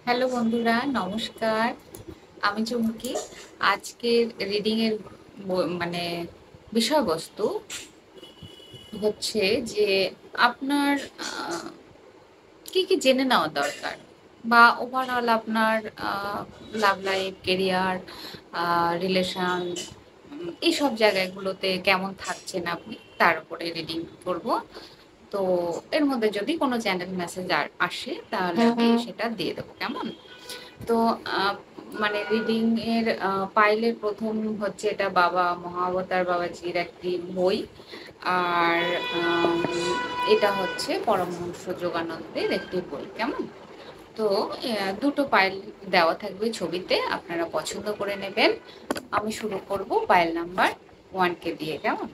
Hello বন্ধুরা, নমস্কার। আমি চুমকি। আজকের রিডিং এর মানে বিষয়বস্তু হচ্ছে যে আপনার কি কি জেনে নেওয়া দরকার, বা ওভারঅল আপনার লাভ লাইফ, কেরিয়ার, রিলেশন, এইসব জায়গাগুলোতে কেমন থাকছেন আপনি, তার উপরে রিডিং করব। তো এর মধ্যে যদি কোনো চ্যানেল মেসেজ আসে তাহলে আমি সেটা দিয়ে দেবো, কেমন? তো আহ, মানে রিডিং এর পাইলের প্রথম হচ্ছে, এটা বাবা মহাবতার বাবাজির একটি বই। আর আম, এটা হচ্ছে পরমহংস যোগানন্দের একটি বই, কেমন? তো দুটো পাইল দেওয়া থাকবে ছবিতে, আপনারা পছন্দ করে নেবেন। আমি শুরু করব পাইল নাম্বার 1 কে দিয়ে, কেমন?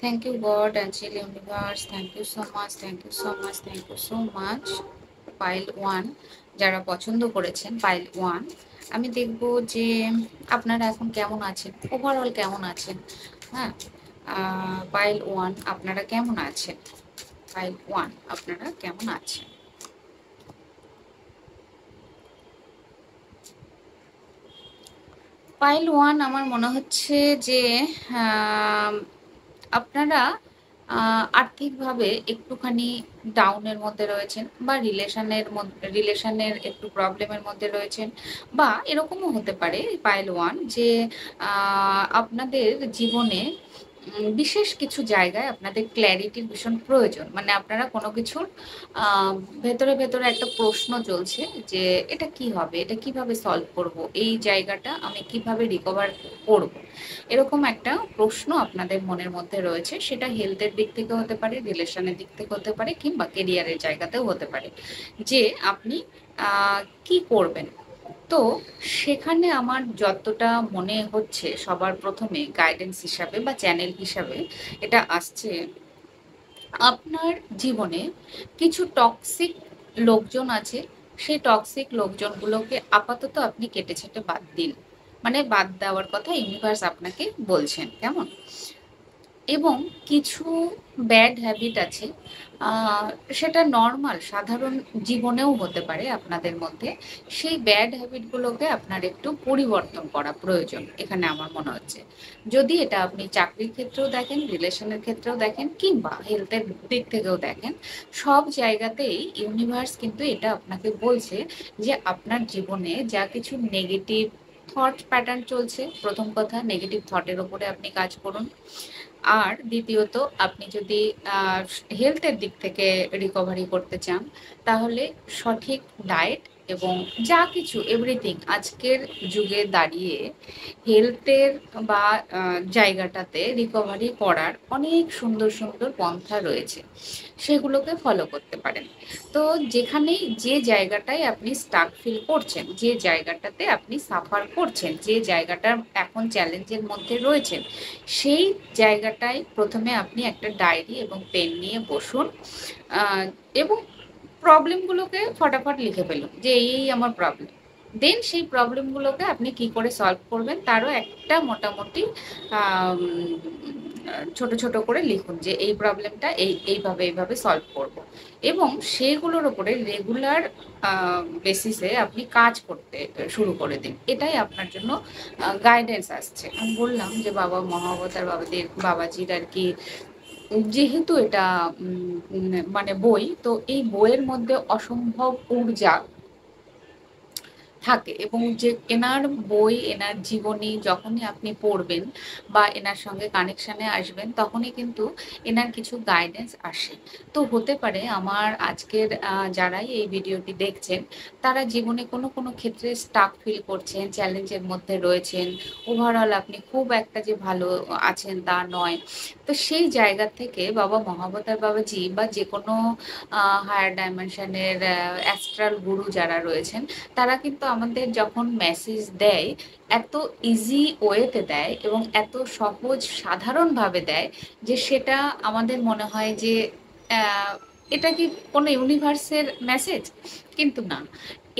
Thank you God, angel, universe, thank you so much, thank you so much, thank you so much. পাইল 1 যারা পছন্দ করেছেন, পাইল 1, আমি দেখব যে আপনারা এখন কেমন আছেন, ওভারঅল কেমন আছেন। হ্যাঁ, পাইল 1 আপনারা কেমন আছেন? পাইল 1 আপনারা কেমন আছেন? পাইল 1 আমার মনে হচ্ছে যে আহ, আপনারা আর্থিকভাবে একটুখানি ডাউনের মধ্যে রয়েছেন, বা রিলেশনের একটু প্রবলেমের মধ্যে রয়েছেন, বা এরকমও হতে পারে পাইল 1 যে আপনাদের জীবনে বিশেষ কিছু জায়গায় আপনাদের ক্ল্যারিটির ভীষণ প্রয়োজন। মানে আপনারা কোনো কিছুর আহ, ভেতরে ভেতরে একটা প্রশ্ন চলছে যে এটা কি হবে, এটা কিভাবে সলভ করব, এই জায়গাটা আমি কিভাবে রিকভার করব, এরকম একটা প্রশ্ন আপনাদের মনের মধ্যে রয়েছে। সেটা হেলথের দিক থেকে হতে পারে, রিলেশনের দিক থেকে হতে পারে, কিংবা কেরিয়ারের জায়গাতেও হতে পারে, যে আপনি কি করবেন। তো সেখানে আমার যতটা মনে হচ্ছে, সবার প্রথমে গাইডেন্স হিসাবে বা চ্যানেল হিসাবে এটা আসছে, আপনার জীবনে কিছু টক্সিক লোকজন আছে। সেই টক্সিক লোকজনগুলোকে আপাতত আপনি কেটে ছেটে বাদ দিন। মানে বাদ দেওয়ার কথা ইউনিভার্স আপনাকে বলছেন, কেমন? এবং কিছু ব্যাড হ্যাবিট আছে, আহ, সেটা নর্মাল সাধারণ জীবনেও হতে পারে আপনাদের মধ্যে। সেই ব্যাড হ্যাবিটগুলোকে আপনার একটু পরিবর্তন করা প্রয়োজন এখানে আমার মনে হচ্ছে। যদি এটা আপনি চাকরির ক্ষেত্রেও দেখেন, রিলেশনের ক্ষেত্রেও দেখেন, কিংবা হেলথের দিক থেকেও দেখেন, সব জায়গাতেই ইউনিভার্স কিন্তু এটা আপনাকে বলছে যে আপনার জীবনে যা কিছু নেগেটিভ থট প্যাটার্ন চলছে, প্রথম কথা নেগেটিভ থটের ওপরে আপনি কাজ করুন। আর দ্বিতীয়ত, আপনি যদি হেলথের দিক থেকে রিকভারি করতে চান, তাহলে সঠিক ডায়েট এবং যা কিছু এভরিথিং আজকের যুগে দাঁড়িয়ে হেলথের বা জায়গাটাতে রিকভারি করার অনেক সুন্দর সুন্দর পন্থা রয়েছে, সেগুলোকে ফলো করতে পারেন। তো যেখানেই যে জায়গাটায় আপনি স্টাক ফিল করছেন, যে জায়গাটাতে আপনি সাফার করছেন, যে জায়গাটা এখন চ্যালেঞ্জের মধ্যে রয়েছেন, সেই জায়গাটায় প্রথমে আপনি একটা ডায়েরি এবং পেন নিয়ে বসুন, আহ, এবং প্রবলেমগুলোকে ফটাফট লিখে ফেলুন যে এই আমার প্রবলেম। দেন সেই প্রবলেমগুলোকে আপনি কি করে সলভ করবেন তারও একটা মোটামুটি আম, ছোট ছোট করে লিখুন যে এই প্রবলেমটা এইভাবে এইভাবে সলভ করব। এবং সেগুলোর উপরে রেগুলার বেসিসে আপনি কাজ করতে শুরু করে দিন। এটাই আপনার জন্য গাইডেন্স আসছে। আমি বললাম যে বাবা মহাবতার বাবাজির আর কি, যেহেতু এটা মানে বই, তো এই বইয়ের মধ্যে অসম্ভব ঊর্জা থাকে, এবং যে এনার বই, এনার জীবনী যখনই আপনি পড়বেন বা এনার সঙ্গে কানেকশানে আসবেন, তখনই কিন্তু এনার কিছু গাইডেন্স আসে। তো হতে পারে আমার আজকের যারাই এই ভিডিওটি দেখছেন, তারা জীবনে কোনো কোনো ক্ষেত্রে স্টাক ফিল করছেন, চ্যালেঞ্জের মধ্যে রয়েছেন। ওভারঅল আপনি খুব একটা যে ভালো আছেন তা নয়। তো সেই জায়গা থেকে বাবা মহাবতার বাবাজি বা যে কোনো হায়ার ডাইমেনশনের অ্যাস্ট্রাল গুরু যারা রয়েছেন, তারা কিন্তু আমাদের যখন মেসেজ দেয়, এত ইজি ওয়েতে দেয় এবং এত সহজ সাধারণভাবে দেয়, যে সেটা আমাদের মনে হয় যে আহ, এটা কি কোনো ইউনিভার্সের মেসেজ? কিন্তু না।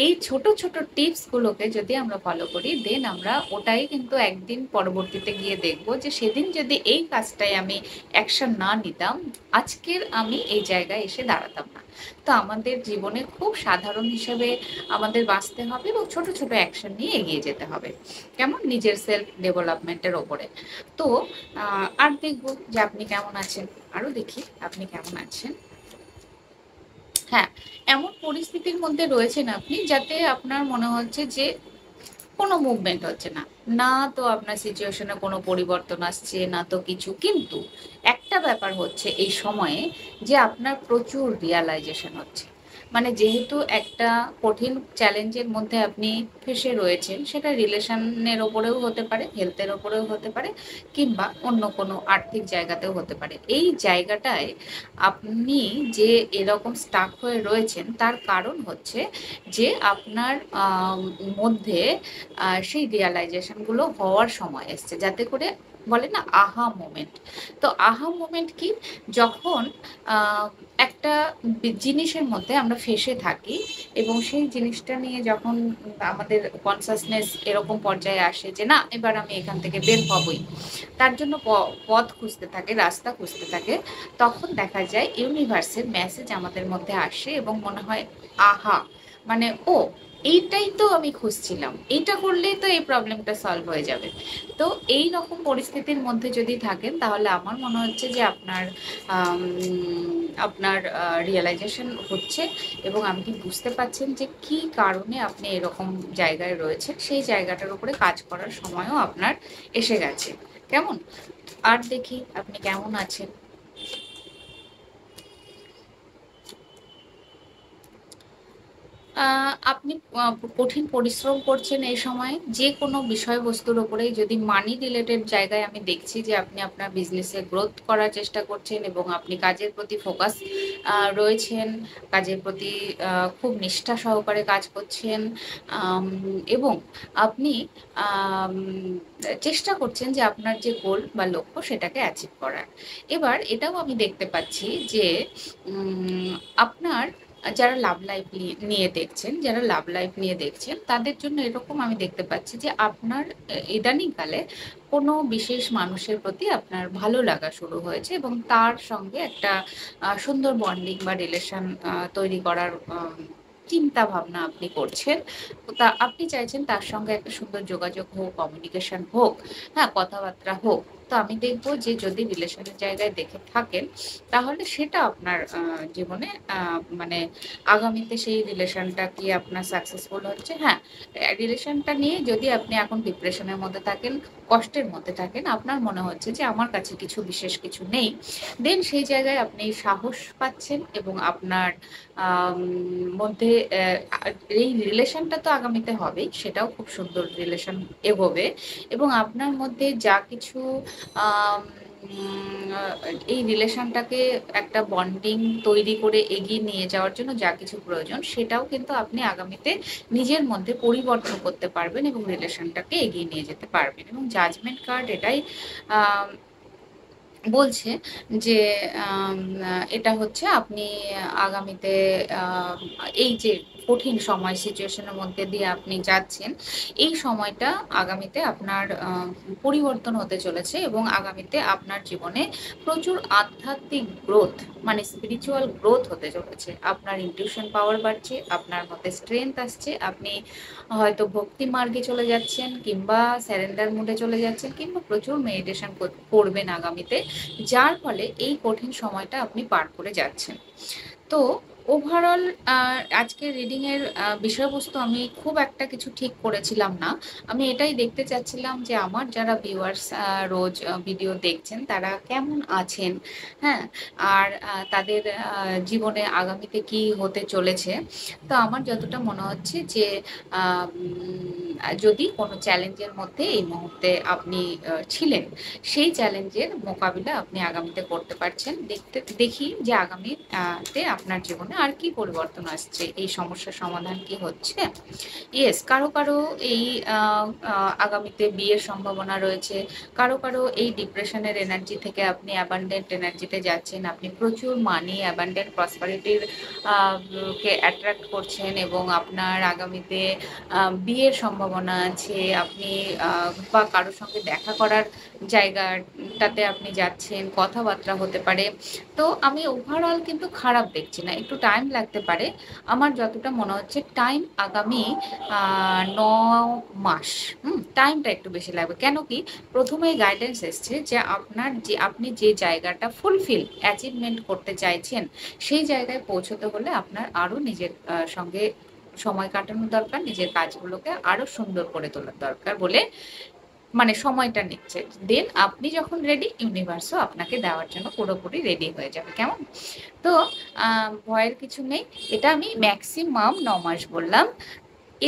এই ছোট ছোট টিপসগুলোকে যদি আমরা ফলো করি, দেন আমরা ওটাই কিন্তু একদিন পরবর্তীতে গিয়ে দেখব যে সেদিন যদি এই কাজটাই আমি অ্যাকশন না নিতাম, আজকের আমি এই জায়গায় এসে দাঁড়াতাম না। তো আমাদের জীবনে খুব সাধারণ হিসেবে আমাদের বাঁচতে হবে এবং ছোট ছোট অ্যাকশন নিয়ে এগিয়ে যেতে হবে, কেমন নিজের সেলফ ডেভেলপমেন্টের ওপরে। তো আর দেখব যে আপনি কেমন আছেন, আরও দেখি আপনি কেমন আছেন। হ্যাঁ, এমন পরিস্থিতির মধ্যে রয়েছেন আপনি যাতে আপনার মনে হচ্ছে যে কোনো মুভমেন্ট হচ্ছে না, না তো আপনার সিচুয়েশনে কোনো পরিবর্তন আসছে, না তো কিছু। কিন্তু একটা ব্যাপার হচ্ছে এই সময়ে যে আপনার প্রচুর রিয়ালাইজেশন হচ্ছে। মানে যেহেতু একটা কঠিন চ্যালেঞ্জের মধ্যে আপনি ফেসে রয়েছেন, সেটা রিলেশনের ওপরেও হতে পারে, হেলথের ওপরেও হতে পারে, কিংবা অন্য কোনো আর্থিক জায়গাতেও হতে পারে। এই জায়গাটায় আপনি যে এরকম স্টাক হয়ে রয়েছেন তার কারণ হচ্ছে যে আপনার মধ্যে সেই রিয়ালাইজেশনগুলো হওয়ার সময় এসছে, যাতে করে বলে না আহা মোমেন্ট। তো আহা মোমেন্ট কি, যখন একটা জিনিসের মধ্যে আমরা ফেসে থাকি এবং সেই জিনিসটা নিয়ে যখন আমাদের কনসাসনেস এরকম পর্যায়ে আসে যে না এবার আমি এখান থেকে বের হবই, তার জন্য পথ খুঁজতে থাকে, রাস্তা খুঁজতে থাকে, তখন দেখা যায় ইউনিভার্সের মেসেজ আমাদের মধ্যে আসে এবং মনে হয় আহা, মানে ও এইটাই তো আমি খুঁজছিলাম, এইটা করলেই তো এই প্রবলেমটা সলভ হয়ে যাবে। তো এই রকম পরিস্থিতির মধ্যে যদি থাকেন তাহলে আমার মনে হচ্ছে যে আপনার রিয়েলাইজেশন হচ্ছে এবং আপনি বুঝতে পারছেন যে কি কারণে আপনি এরকম জায়গায় রয়েছেন, সেই জায়গাটার উপরে কাজ করার সময়ও আপনার এসে গেছে, কেমন। আর দেখি আপনি কেমন আছেন। আপনি কঠিন পরিশ্রম করছেন এই সময় যে কোনো বিষয়বস্তুর উপরেই। যদি মানি রিলেটেড জায়গায় আমি দেখছি যে আপনি আপনার বিজনেসে গ্রোথ করার চেষ্টা করছেন এবং আপনি কাজের প্রতি ফোকাস রয়েছেন, কাজের প্রতি খুব নিষ্ঠা সহকারে কাজ করছেন, এবং আপনি আম, চেষ্টা করছেন যে আপনার যে গোল বা লক্ষ্য সেটাকে অ্যাচিভ করার। এবার এটাও আমি দেখতে পাচ্ছি যে আপনার যারা লাভ লাইফ নিয়ে দেখছেন, যারা লাভ লাইফ নিয়ে দেখছেন তাদের জন্য এরকম আমি দেখতে পাচ্ছি যে আপনার ইদানিংকালে কোনো বিশেষ মানুষের প্রতি আপনার ভালো লাগা শুরু হয়েছে এবং তার সঙ্গে একটা সুন্দর বন্ডিং বা রিলেশন তৈরি করার চিন্তা ভাবনা আপনি করছেন। তা আপনি চাইছেন তার সঙ্গে একটা সুন্দর যোগাযোগ হোক, কমিউনিকেশন হোক, হ্যাঁ কথাবার্তা হোক। তো আমি দেখবো যে যদি রিলেশনের জায়গায় দেখে থাকেন তাহলে সেটা আপনার জীবনে মানে আগামীতে সেই রিলেশনটা কি আপনার সাকসেসফুল হচ্ছে। হ্যাঁ, রিলেশনটা নিয়ে যদি আপনি এখন ডিপ্রেশনের মধ্যে থাকেন, কষ্টের মধ্যে থাকেন, আপনার মনে হচ্ছে যে আমার কাছে কিছু বিশেষ কিছু নেই, দেন সেই জায়গায় আপনি সাহস পাচ্ছেন এবং আপনার মধ্যে এই রিলেশনটা তো আগামীতে হবেই, সেটাও খুব সুন্দর রিলেশন এগোবে এবং আপনার মধ্যে যা কিছু আম, এই রিলেশনটাকে একটা বন্ডিং তৈরি করে এগিয়ে নিয়ে যাওয়ার জন্য যা কিছু প্রয়োজন সেটাও কিন্তু আপনি আগামীতে নিজের মধ্যে পরিবর্তন করতে পারবেন এবং রিলেশনটাকে এগিয়ে নিয়ে যেতে পারবেন। এবং জাজমেন্ট কার্ড এটাই বলছে যে এটা হচ্ছে আপনি আগামীতে এই যে কঠিন সময় সিচুয়েশনের মধ্যে দিয়ে আপনি যাচ্ছেন, এই সময়টা আগামীতে আপনার পরিবর্তন হতে চলেছে এবং আগামীতে আপনার জীবনে প্রচুর আধ্যাত্মিক গ্রোথ, মানে স্পিরিচুয়াল গ্রোথ হতে চলেছে। আপনার ইনটিউশন পাওয়ার বাড়ছে, আপনার মধ্যে স্ট্রেংথ আসছে, আপনি হয়তো ভক্তি মার্গে চলে যাচ্ছেন কিংবা স্যারেন্ডার মুডে চলে যাচ্ছেন কিংবা প্রচুর মেডিটেশন করবেন আগামীতে, যার ফলে এই কঠিন সময়টা আপনি পার করে যাচ্ছেন। তো ওভারঅল আজকের রিডিং এর বিষয়বস্তু আমি খুব একটা কিছু ঠিক করেছিলাম না। আমি এটাই দেখতে চাচ্ছিলাম যে আমার যারা ভিউয়ার্স রোজ ভিডিও দেখছেন তারা কেমন আছেন, হ্যাঁ, আর তাদের জীবনে আগামীতে কি হতে চলেছে। তো আমার যতটা মনে হচ্ছে যে যদি কোনো চ্যালেঞ্জের মধ্যে এই মুহূর্তে আপনি ছিলেন, সেই চ্যালেঞ্জের মোকাবিলা আপনি আগামীতে করতে পারছেন। দেখি যে আগামীতে আপনার জীবনে আর কি পরিবর্তন আসছে, এই সমস্যার সমাধান কি হচ্ছে। ইয়েস, কারো কারো এই আগামীতে বিয়ের সম্ভাবনা রয়েছে, কারো কারো এই ডিপ্রেশনের এনার্জি থেকে আপনি অ্যাবান্ডেন্ট এনার্জিতে যাচ্ছেন, আপনি প্রচুর মানি অ্যাবান্ডেন্ট প্রসপারিটির কে অ্যাট্রাক্ট করছেন এবং আপনার আগামীতে বিয়ের সম্ভাবনা আছে। আপনি বা কারোর সঙ্গে দেখা করার জায়গাটাতে আপনি যাচ্ছেন, কথাবার্তা হতে পারে। তো আমি ওভারঅল কিন্তু খারাপ দেখছি না, একটু টাইম লাগতে পারে, আমার যতটা মনে হচ্ছে টাইম আগামী 9 মাস। টাইমটা একটু বেশি লাগবে। কেন কি, প্রথমেই গাইডেন্স এসছে যে আপনি যে জায়গাটা ফুলফিল অ্যাচিভমেন্ট করতে চাইছেন, সেই জায়গায় পৌঁছতে হলে আপনার আরও নিজের সঙ্গে সময় কাটানো দরকার, নিজের কাজগুলোকে আরো সুন্দর করে তোলার দরকার বলে মানে সময়টা নিচ্ছে। দেন আপনি যখন রেডি, ইউনিভার্সও আপনাকে দেওয়ার জন্য পুরোপুরি রেডি হয়ে যাবে। কেমন? তো ভয়ের কিছু নেই। এটা আমি ম্যাক্সিমাম 9 মাস বললাম।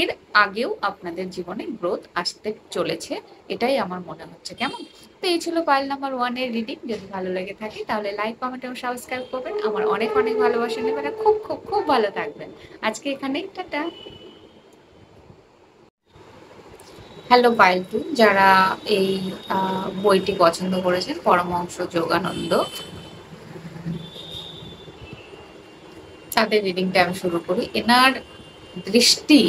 এর আগেও আপনাদের জীবনে গ্রোথ আসতে চলেছে, এটাই আমার মনে হচ্ছে। কেমন? তো এই ছিল পাইল নাম্বার 1 এর রিডিং। যদি ভালো লেগে থাকে তাহলে লাইক, কমেন্ট এবং সাবস্ক্রাইব করবেন। আমার অনেক অনেক ভালোবাসা নেবেন। খুব খুব খুব ভালো থাকবেন। আজকে এখানেই, টাটা। হ্যালো পাইল 2, যারা এই বইটি পছন্দ করেছেন, পরমহংস যোগানন্দ, তাদের রিডিংটা আমি শুরু করি। এনার দৃষ্টি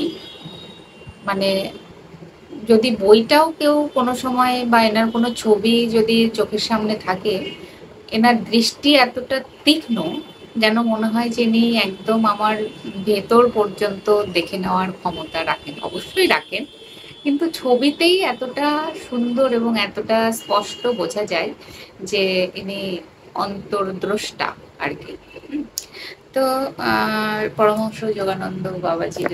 মানে, যদি বইটাও কেউ কোনো সময় বা এনার কোনো ছবি যদি চোখের সামনে থাকে, এনার দৃষ্টি এতটা তীক্ষ্ণ যেন মনে হয় যে ইনি একদম আমার ভেতর পর্যন্ত দেখে নেওয়ার ক্ষমতা রাখেন। অবশ্যই রাখেন, কিন্তু ছবিতেই এতটা সুন্দর এবং এতটা স্পষ্ট বোঝা যায় যে ইনি অন্তর্দ্রষ্টা আর কি। তো পরমহংস যোগানন্দ বাবাজির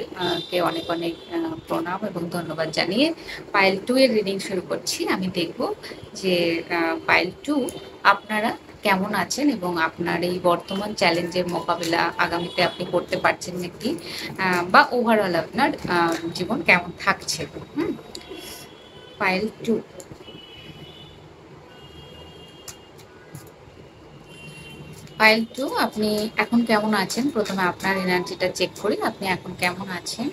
কে অনেক অনেক প্রণাম এবং ধন্যবাদ জানিয়ে পাইল 2 এর রিডিং শুরু করছি। আমি দেখব যে পাইল 2 আপনারা কেমন আছেন এবং আপনার এই বর্তমান চ্যালেঞ্জের মোকাবিলা আগামীতে আপনি করতে পারছেন নাকি, বা ওভারঅল আপনার জীবন কেমন থাকছে। পাইল 2, পাইল 2, আপনি এখন কেমন আছেন? প্রথমে আপনার এনার্জিটা চেক করি, আপনি এখন কেমন আছেন।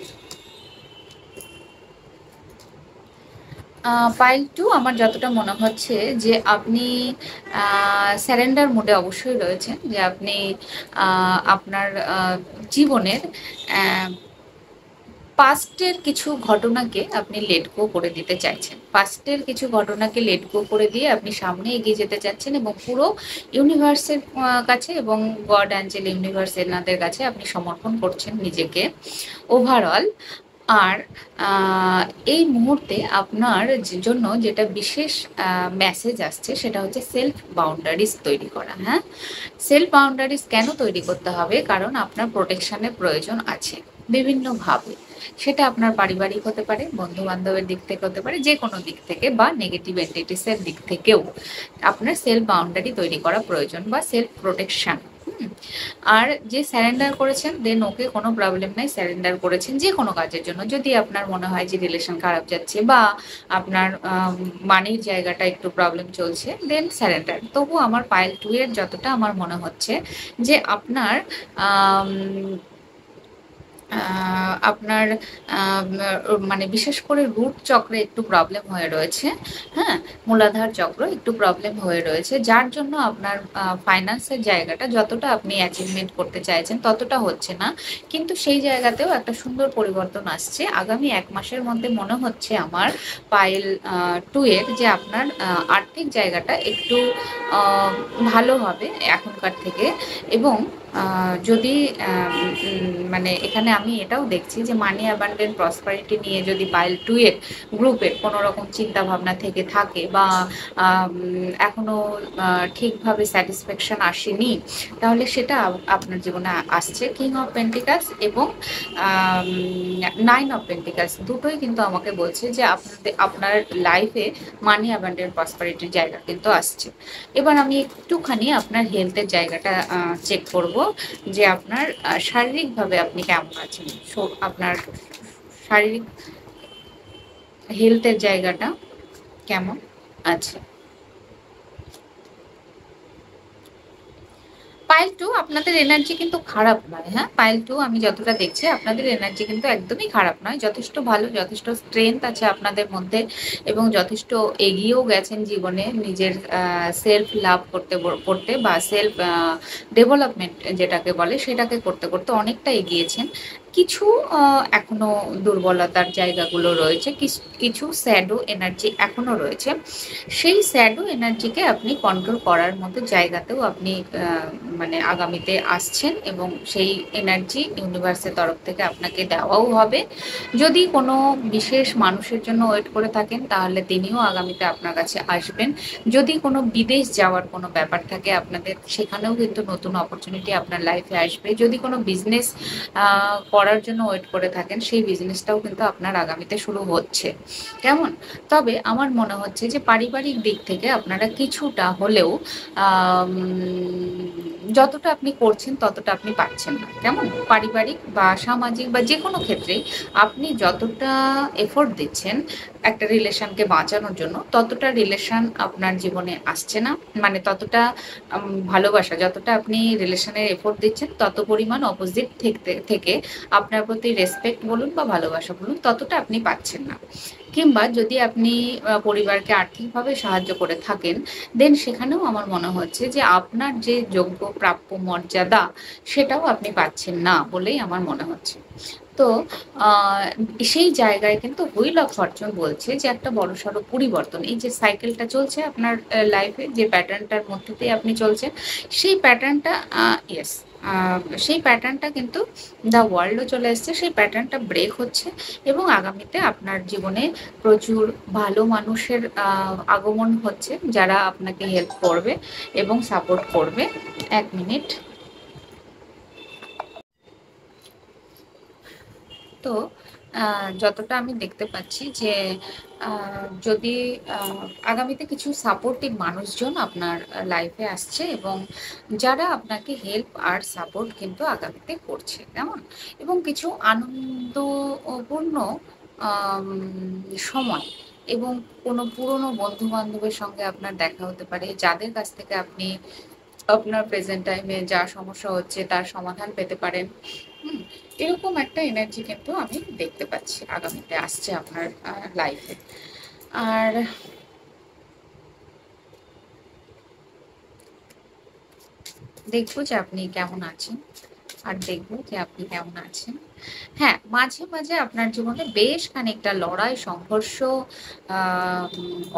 পাইল 2, আমার যতটা মনে হচ্ছে যে আপনি স্যারেন্ডার মোডে অবশ্যই রয়েছেন, যে আপনি আপনার জীবনের পাস্টের কিছু ঘটনাকে আপনি লেট গো করে দিতে চাইছেন। পাস্টের কিছু ঘটনাকে লেট গো করে দিয়ে আপনি সামনে এগিয়ে যেতে চাচ্ছেন এবং পুরো ইউনিভার্সের কাছে এবং গড অ্যাঞ্জেল ইউনিভার্স এনাদের কাছে আপনি সমর্পণ করছেন নিজেকে ওভারঅল। আর এই মুহূর্তে আপনার জন্য যেটা বিশেষ মেসেজ আসছে সেটা হচ্ছে সেলফ বাউন্ডারিজ তৈরি করা। হ্যাঁ, সেলফ বাউন্ডারিজ কেন তৈরি করতে হবে? কারণ আপনার প্রোটেকশনের প্রয়োজন আছে বিভিন্নভাবে। সেটা আপনার পারিবারিক হতে পারে, বন্ধু বান্ধবের দিক থেকে হতে পারে, যে কোনো দিক থেকে, বা নেগেটিভ এন্টিটিসের দিক থেকেও আপনার সেলফ বাউন্ডারি তৈরি করা প্রয়োজন, বা সেলফ প্রোটেকশন। আর যে স্যারেন্ডার করেছেন, দেন ওকে, কোনো প্রবলেম নাই। স্যারেন্ডার করেছেন যে কোনো কাজের জন্য। যদি আপনার মনে হয় যে রিলেশন খারাপ যাচ্ছে বা আপনার মানির জায়গাটা একটু প্রবলেম চলছে, দেন স্যারেন্ডার। তবু আমার পাইল 2 এর যতটা আমার মনে হচ্ছে যে আপনার আপনার মানে বিশেষ করে রুট চক্রে একটু প্রবলেম হয়ে রয়েছে। হ্যাঁ, মূলাধার চক্র একটু প্রবলেম হয়ে রয়েছে, যার জন্য আপনার ফাইন্যান্সের জায়গাটা যতটা আপনি অ্যাচিভমেন্ট করতে চাইছেন ততটা হচ্ছে না। কিন্তু সেই জায়গাতেও একটা সুন্দর পরিবর্তন আসছে আগামী 1 মাসের মধ্যে। মনে হচ্ছে আমার পাইল 2 এর যে আপনার আর্থিক জায়গাটা একটু ভালো হবে এখনকার থেকে। এবং যদি মানে এখানে আমি এটাও দেখছি যে মানি অ্যাবান্ডেন্ট প্রসপারিটি নিয়ে যদি পাইল 2 এর গ্রুপের কোনো রকম চিন্তা ভাবনা থেকে থাকে, বা এখনো ঠিকভাবে স্যাটিসফ্যাকশন আসেনি, তাহলে সেটা আপনার জীবনে আসছে। কিং অফ পেন্টিকালস এবং 9 অফ পেন্টিকালস দুটোই কিন্তু আমাকে বলছে যে আপনার লাইফে মানি অ্যাবান্ডেন্ট প্রসপারিটির জায়গা কিন্তু আসছে। এবার আমি একটুখানি আপনার হেলথের জায়গাটা চেক করব যে আপনার শারীরিকভাবে আপনি কেমন আছেন। আপনার শারীরিক হেলথের জায়গাটা কেমন আছে। পাইল 2, আপনাদের এনার্জি কিন্তু খারাপ নয়। হ্যাঁ, পাইল 2 আমি যতটা দেখছি আপনাদের এনার্জি কিন্তু একদমই খারাপ নয়, যথেষ্ট ভালো, যথেষ্ট স্ট্রেংথ আছে আপনাদের মধ্যে এবং যথেষ্ট এগিয়েও গেছেন জীবনে নিজের সেলফ লাভ করতে করতে, বা সেলফ ডেভেলপমেন্ট যেটাকে বলে সেটাকে করতে করতে অনেকটা এগিয়েছেন। কিছু এখনো দুর্বলতার জায়গাগুলো রয়েছে, কিছু শ্যাডো এনার্জি এখনো রয়েছে। সেই শ্যাডো এনার্জিকে আপনি কন্ট্রোল করার মতো জায়গাতেও আপনি মানে আগামীতে আসছেন, এবং সেই এনার্জি ইউনিভার্সের তরফ থেকে আপনাকে দেওয়াও হবে। যদি কোনো বিশেষ মানুষের জন্য ওয়েট করে থাকেন, তাহলে তিনিও আগামীতে আপনার কাছে আসবেন। যদি কোনো বিদেশ যাওয়ার কোনো ব্যাপার থাকে আপনাদের, সেখানেও কিন্তু নতুন অপরচুনিটি আপনার লাইফে আসবে। যদি কোনো বিজনেস করার জন্য ওয়েট করে থাকেন, সেই বিজনেসটাও কিন্তু আপনার আগামীতে শুরু হচ্ছে। কেমন? তবে আমার মনে হচ্ছে যে পারিবারিক দিক থেকে আপনারা কিছুটা হলেও আম, যতটা আপনি করছেন ততটা আপনি পাচ্ছেন না। কেমন? পারিবারিক বা সামাজিক বা যে কোনো ক্ষেত্রেই আপনি যতটা এফোর্ট দিচ্ছেন একটা রিলেশনকে বাঁচানোর জন্য, ততটা রিলেশন আপনার জীবনে আসছে না। মানে ততটা ভালোবাসা যতটা আপনি রিলেশনের এফোর্ট দিচ্ছেন, তত পরিমাণ অপোজিট থেকে আপনার প্রতি রেসপেক্ট বলুন বা ভালোবাসা বলুন, ততটা আপনি পাচ্ছেন না। কিংবা যদি আপনি পরিবারকে আর্থিকভাবে সাহায্য করে থাকেন, দেন সেখানেও আমার মনে হচ্ছে যে আপনার যে যোগ্য প্রাপ্য মর্যাদা, সেটাও আপনি পাচ্ছেন না বলেই আমার মনে হচ্ছে। তো আহ, সেই জায়গায় কিন্তু হুইল অফ ফরচুন বলছে যে একটা বড়সড় পরিবর্তন, এই যে সাইকেলটা চলছে আপনার লাইফে, যে প্যাটার্নটার মধ্যে দিয়ে আপনি চলছেন, সেই প্যাটার্নটা, ইয়েস, সেই প্যাটার্নটা কিন্তু দ্য ওয়ার্ল্ডও চলে এসছে, সেই প্যাটার্নটা ব্রেক হচ্ছে। এবং আগামীতে আপনার জীবনে প্রচুর ভালো মানুষের আগমন হচ্ছে, যারা আপনাকে হেল্প করবে এবং সাপোর্ট করবে। 1 মিনিট। তো যতটা আমি দেখতে পাচ্ছি যে যদি আগামীতে কিছু সাপোর্টিভ মানুষজন আপনার লাইফে আসছে, এবং যারা আপনাকে হেল্প আর সাপোর্ট কিন্তু আগামীতে করছে, কেমন? এবং কিছু আনন্দপূর্ণ আম, সময়, এবং কোনো পুরনো বন্ধু বান্ধবের সঙ্গে আপনার দেখা হতে পারে, যাদের কাছ থেকে আপনি আপনার প্রেজেন্ট টাইমে যা সমস্যা হচ্ছে তার সমাধান পেতে পারেন। হুম, এরকম একটা এনার্জি কিন্তু আমি দেখতে পাচ্ছি আগামীতে আসছে আপনার লাইফে। আর দেখবো যে আপনি কেমন আছেন, আর দেখবো যে আপনি কেমন আছেন। হ্যাঁ, মাঝে মাঝে আপনার জীবনে বেশ খানিকটা লড়াই, সংঘর্ষ,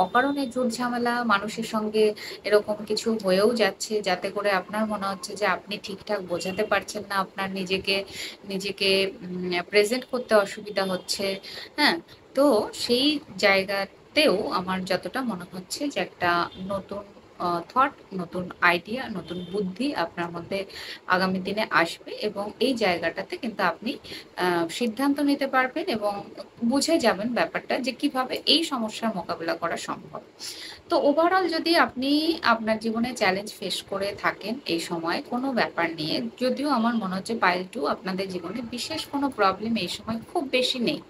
অকারণে ঝুট ঝামেলা মানুষের সঙ্গে এরকম কিছু হয়েও যাচ্ছে, যাতে করে আপনার মনে হচ্ছে যে আপনি ঠিকঠাক বোঝাতে পারছেন না, আপনার নিজেকে নিজেকে প্রেজেন্ট করতে অসুবিধা হচ্ছে। হ্যাঁ, তো সেই জায়গাতেও আমার যতটা মনে হচ্ছে যে একটা নতুন থট, নতুন আইডিয়া, নতুন বুদ্ধি আপনার মধ্যে আগামী দিনে আসবে, এবং এই জায়গাটাতে কিন্তু আপনি সিদ্ধান্ত নিতে পারবেন এবং বুঝে যাবেন ব্যাপারটা যে কিভাবে এই সমস্যার মোকাবিলা করা সম্ভব। তো ওভারঅল যদি আপনি আপনার জীবনে চ্যালেঞ্জ ফেস করে থাকেন এই সময় কোনো ব্যাপার নিয়ে, যদিও আমার মনে হচ্ছে পাইল টু আপনাদের জীবনে বিশেষ কোনো প্রবলেম এই সময় খুব বেশি নেই।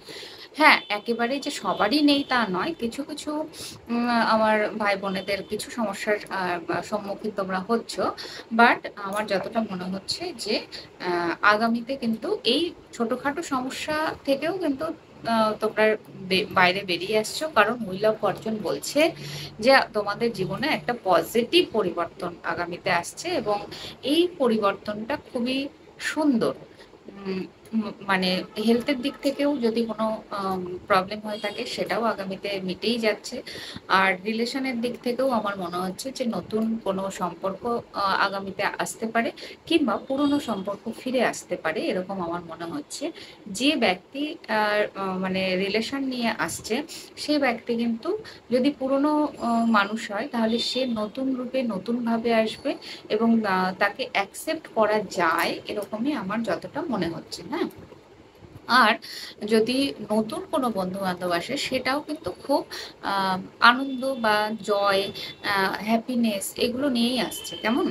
হ্যাঁ, একেবারেই যে সবারই নেই তা নয়, কিছু কিছু আমার ভাই বোনেদের কিছু সমস্যার সম্মুখীন তোমরা হচ্ছ। বাট আমার যতটা মনে হচ্ছে যে আগামীতে কিন্তু এই ছোটখাটো সমস্যা থেকেও কিন্তু তোমরা বাইরে বেরিয়ে আসছো, কারণ হুইল অফ ফরচুন বলছে যে তোমাদের জীবনে একটা পজিটিভ পরিবর্তন আগামীতে আসছে, এবং এই পরিবর্তনটা খুবই সুন্দর। মানে হেলথের দিক থেকেও যদি কোনো প্রবলেম হয়ে থাকে, সেটাও আগামীতে মিটেই যাচ্ছে। আর রিলেশনের দিক থেকেও আমার মনে হচ্ছে যে নতুন কোনো সম্পর্ক আগামীতে আসতে পারে, কিংবা পুরনো সম্পর্ক ফিরে আসতে পারে, এরকম আমার মনে হচ্ছে। যে ব্যক্তি মানে রিলেশন নিয়ে আসছে, সেই ব্যক্তি কিন্তু যদি পুরনো মানুষ হয়, তাহলে সে নতুন রূপে নতুনভাবে আসবে, এবং তাকে অ্যাকসেপ্ট করা যায়, এরকমই আমার যতটা মনে হচ্ছে। হ্যাঁ, আর যদি নতুন কোনো বন্ধু বান্ধব আসে, সেটাও কিন্তু খুব আহ, আনন্দ বা জয়, হ্যাপিনেস এগুলো নিয়েই আসছে। কেমন?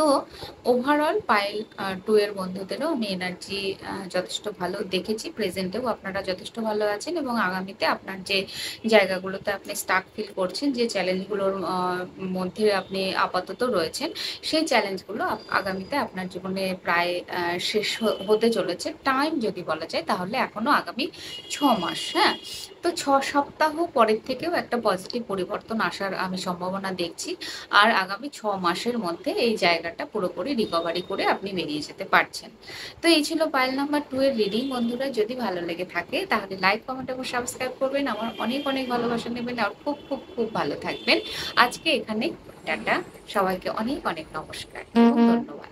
তো ওভারঅল পাইল টু এর বন্ধুদেরও আমি এনার্জি যথেষ্ট ভালো দেখেছি, প্রেজেন্টেও আপনারা যথেষ্ট ভালো আছেন, এবং আগামীতে আপনার যে জায়গাগুলোতে আপনি স্টাক ফিল করছেন, যে চ্যালেঞ্জগুলোর মধ্যে আপনি আপাতত রয়েছেন, সেই চ্যালেঞ্জগুলো আগামীতে আপনার জীবনে প্রায় শেষ হতে চলেছে। টাইম যদি বলা যায়, তাহলে এখনো আগামী 6 মাস। হ্যাঁ, তো ৬ সপ্তাহ পরের থেকেও একটা পজিটিভ পরিবর্তন আসার আমি সম্ভাবনা দেখছি। আর আগামী ৬ মাসের মধ্যে এই জায়গাটা পুরোপুরি রিকভারি করে আপনি বেরিয়ে যেতে পারছেন। তো এই ছিল পাইল নাম্বার 2 এর রিডিং বন্ধুরা। যদি ভালো লেগে থাকে তাহলে লাইক, কমেন্ট এবং সাবস্ক্রাইব করবেন। আমার অনেক, অনেক ভালোবাসা নেবেন আর খুব, খুব, খুব ভালো থাকবেন। আজকে এখানে টাটা। সবাইকে অনেক, অনেক নমস্কার এবং ধন্যবাদ।